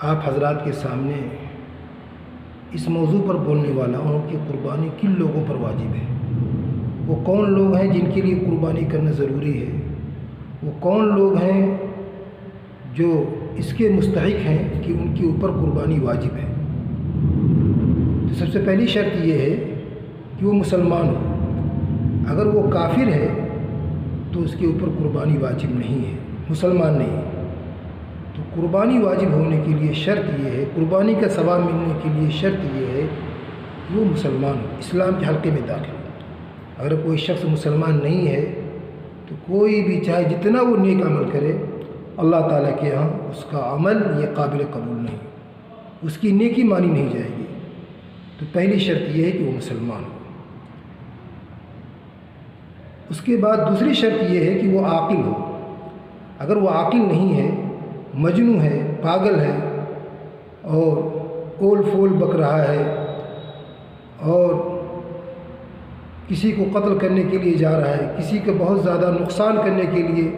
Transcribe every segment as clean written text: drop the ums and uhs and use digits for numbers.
آپ حضرات کے سامنے اس موضوع پر بولنے والا ہوں کہ قربانی کن لوگوں پر واجب ہے۔ وہ کون لوگ ہیں جن کے لیے قربانی کرنا ضروری ہے؟ وہ کون لوگ ہیں جو اس کے مستحق ہیں کہ ان کے اوپر قربانی واجب ہے؟ تو سب سے پہلی شرط یہ ہے کہ وہ مسلمان ہو۔ اگر وہ کافر ہے تو اس کے اوپر قربانی واجب نہیں ہے، مسلمان نہیں ہے۔ تو قربانی واجب ہونے کے لیے شرط یہ ہے، قربانی کا ثواب ملنے کے لیے شرط یہ ہے کہ وہ مسلمان ہو، اسلام کے حلقے میں داخل ہو۔ اگر کوئی شخص مسلمان نہیں ہے تو کوئی بھی چاہے جتنا وہ نیک عمل کرے، اللہ تعالیٰ کے ہاں اس کا عمل یہ قابل قبول نہیں، اس کی نیکی مانی نہیں جائے گی۔ تو پہلی شرط یہ ہے کہ وہ مسلمان ہو۔ اس کے بعد دوسری شرط یہ ہے کہ وہ عاقل ہو۔ اگر وہ عاقل نہیں ہے، مجنون ہے، پاگل ہے اور اول فول بک رہا ہے اور کسی کو قتل کرنے کے لیے جا رہا ہے، کسی کا بہت زیادہ نقصان کرنے کے لیے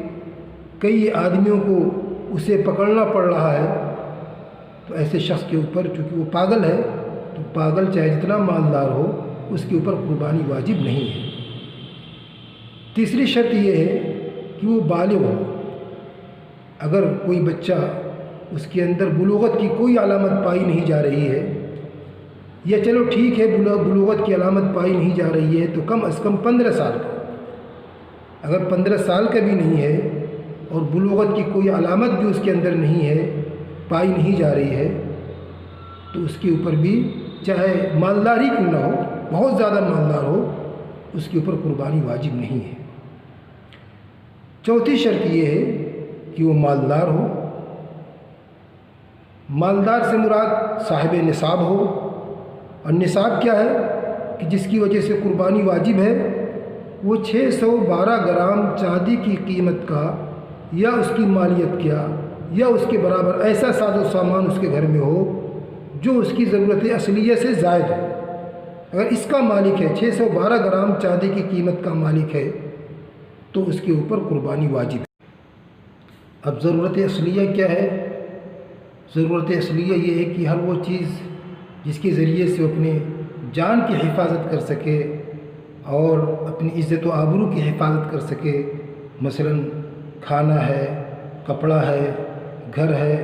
کئی آدمیوں کو اسے پکڑنا پڑ رہا ہے، تو ایسے شخص کے اوپر چونکہ وہ پاگل ہے تو پاگل چاہے جتنا مالدار ہو اس کے اوپر قربانی واجب نہیں ہے۔ تیسری شرط یہ ہے کہ وہ بالغ ہو۔ اگر کوئی بچہ اس کے اندر بلوغت کی کوئی علامت پائی نہیں جا رہی ہے، یا چلو ٹھیک ہے بلوغت کی علامت پائی نہیں جا رہی ہے تو کم از کم 15 سال کا، اگر 15 سال کا بھی نہیں ہے اور بلوغت کی کوئی علامت بھی اس کے اندر نہیں ہے، پائی نہیں جا رہی ہے، تو اس کے اوپر بھی چاہے مالدار ہی کیوں نہ ہو، بہت زیادہ مالدار ہو، اس کے اوپر قربانی واجب نہیں ہے۔ چوتھی شرط یہ ہے کہ وہ مالدار ہو۔ مالدار سے مراد صاحب نصاب ہو، اور نصاب کیا ہے کہ جس کی وجہ سے قربانی واجب ہے وہ 612 گرام چاندی کی قیمت کا یا اس کی مالیت کیا یا اس کے برابر ایسا ساز و سامان اس کے گھر میں ہو جو اس کی ضرورت اصلیہ سے زائد ہو۔ اگر اس کا مالک ہے، 612 گرام چاندی کی قیمت کا مالک ہے، تو اس کے اوپر قربانی واجب ہے۔ اب ضرورت اصلیہ کیا ہے؟ ضرورت اصلیہ یہ ہے کہ ہر وہ چیز جس کے ذریعے سے اپنے جان کی حفاظت کر سکے اور اپنی عزت و آبرو کی حفاظت کر سکے، مثلا کھانا ہے، کپڑا ہے، گھر ہے،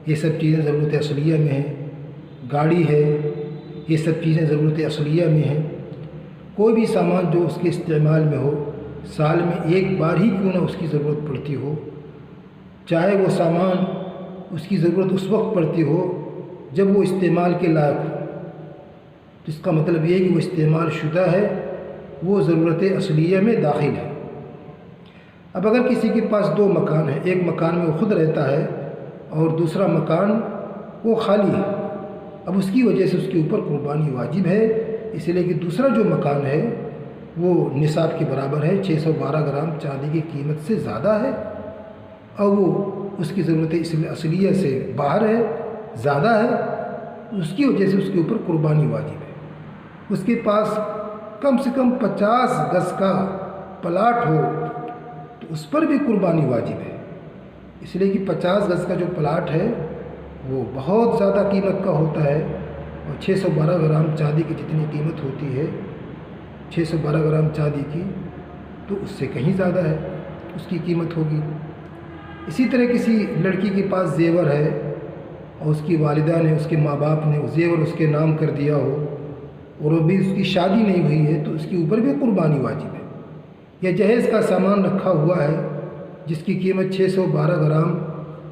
یہ سب چیزیں ضرورت اصلیہ میں ہیں، گاڑی ہے، یہ سب چیزیں ضرورت اصلیہ میں ہیں۔ کوئی بھی سامان جو اس کے استعمال میں ہو، سال میں ایک بار ہی کیوں نہ اس کی ضرورت پڑتی ہو، چاہے وہ سامان اس کی ضرورت اس وقت پڑتی ہو جب وہ استعمال کے لائق ہو، تو اس کا مطلب یہ ہے کہ وہ استعمال شدہ ہے، وہ ضرورت اصلیہ میں داخل ہے۔ اب اگر کسی کے پاس 2 مکان ہیں، ایک مکان میں وہ خود رہتا ہے اور دوسرا مکان وہ خالی ہے، اب اس کی وجہ سے اس کے اوپر قربانی واجب ہے، اس لیے کہ دوسرا جو مکان ہے وہ نصاب کے برابر ہے، 612 گرام چاندی کی قیمت سے زیادہ ہے اور وہ اس کی ضرورت اصلیہ سے باہر ہے، زیادہ ہے، اس کی وجہ سے اس کے اوپر قربانی واجب ہے۔ اس کے پاس کم سے کم 50 گز کا پلاٹ ہو تو اس پر بھی قربانی واجب ہے، اس لیے کہ 50 گز کا جو پلاٹ ہے وہ بہت زیادہ قیمت کا ہوتا ہے، اور 612 گرام چاندی کی جتنی قیمت ہوتی ہے، 612 گرام چاندی کی، تو اس سے کہیں زیادہ ہے اس کی قیمت ہوگی۔ اسی طرح کسی لڑکی کے پاس زیور ہے اور اس کی والدہ نے، اس کے ماں باپ نے زیور اس کے نام کر دیا ہو اور ابھی اس کی شادی نہیں ہوئی ہے، تو اس کے اوپر بھی قربانی واجب ہے۔ یا جہیز کا سامان رکھا ہوا ہے جس کی قیمت 612 گرام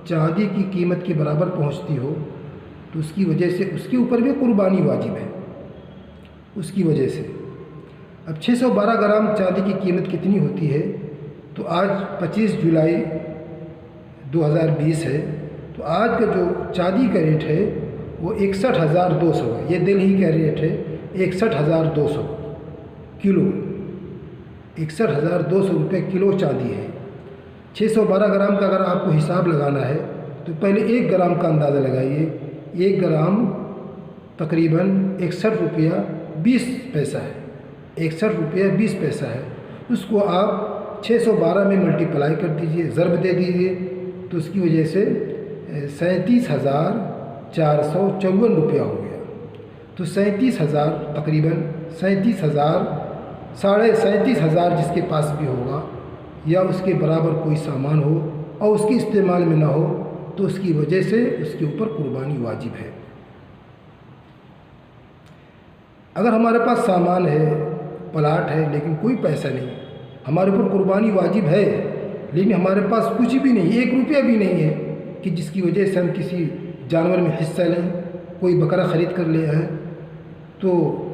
چاندی کی قیمت کے برابر پہنچتی ہو، تو اس کی وجہ سے اس کے اوپر بھی قربانی واجب ہے، اس کی وجہ سے۔ اب 612 گرام چاندی کی قیمت کتنی ہوتی ہے؟ تو آج 25 جولائی 2020 ہے، تو آج کا جو چاندی کا ریٹ ہے وہ 61,200 ہے، یہ دلہی کا ریٹ ہے 61,200 کلو، 61,200 روپے کلو چاندی ہے۔ 612 گرام کا اگر آپ کو حساب لگانا ہے تو پہلے 1 گرام کا اندازہ لگائیے، 1 گرام تقریباً 61 روپیہ 20 پیسہ ہے، 61 روپیہ 20 پیسہ ہے۔ اس کو آپ 612 میں ملٹی پلائی کر دیجئے، ضرب دے دیجئے، تو اس کی وجہ سے 37,454 روپیہ ہو گیا۔ تو 37,000 تقریباً 37,000 ساڑھے 37,000 جس کے پاس بھی ہوگا یا اس کے برابر کوئی سامان ہو اور اس کے استعمال میں نہ ہو تو اس کی وجہ سے اس کے اوپر قربانی واجب ہے۔ اگر ہمارے پاس سامان ہے، پلاٹ ہے، لیکن کوئی پیسہ نہیں، ہمارے اوپر قربانی واجب ہے لیکن ہمارے پاس کچھ بھی نہیں، 1 روپیہ بھی نہیں ہے کہ جس کی وجہ سے ہم کسی جانور میں حصہ لیں، کوئی بکرا خرید کر لے آئیں، تو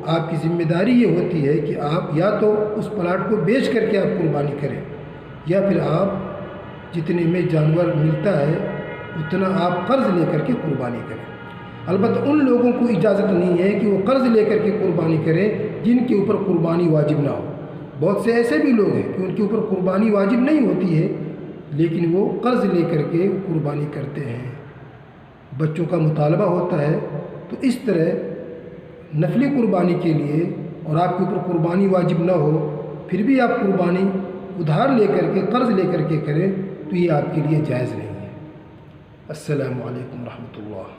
آپ کی ذمہ داری یہ ہوتی ہے کہ آپ یا تو اس پلاٹ کو بیچ کر کے آپ قربانی کریں یا پھر آپ جتنے میں جانور ملتا ہے اتنا آپ قرض لے کر کے قربانی کریں۔ البتہ ان لوگوں کو اجازت نہیں ہے کہ وہ قرض لے کر کے قربانی کریں جن کے اوپر قربانی واجب نہ ہو۔ بہت سے ایسے بھی لوگ ہیں کہ ان کے اوپر قربانی واجب نہیں ہوتی ہے لیکن وہ قرض لے کر کے قربانی کرتے ہیں، بچوں کا مطالبہ ہوتا ہے۔ تو اس طرح نفلی قربانی کے لیے اور آپ کے اوپر قربانی واجب نہ ہو پھر بھی آپ قربانی ادھار لے کر کے قرض لے کر کے کریں تو یہ آپ کے لیے جائز نہیں ہے۔ السلام علیکم ورحمۃ اللہ۔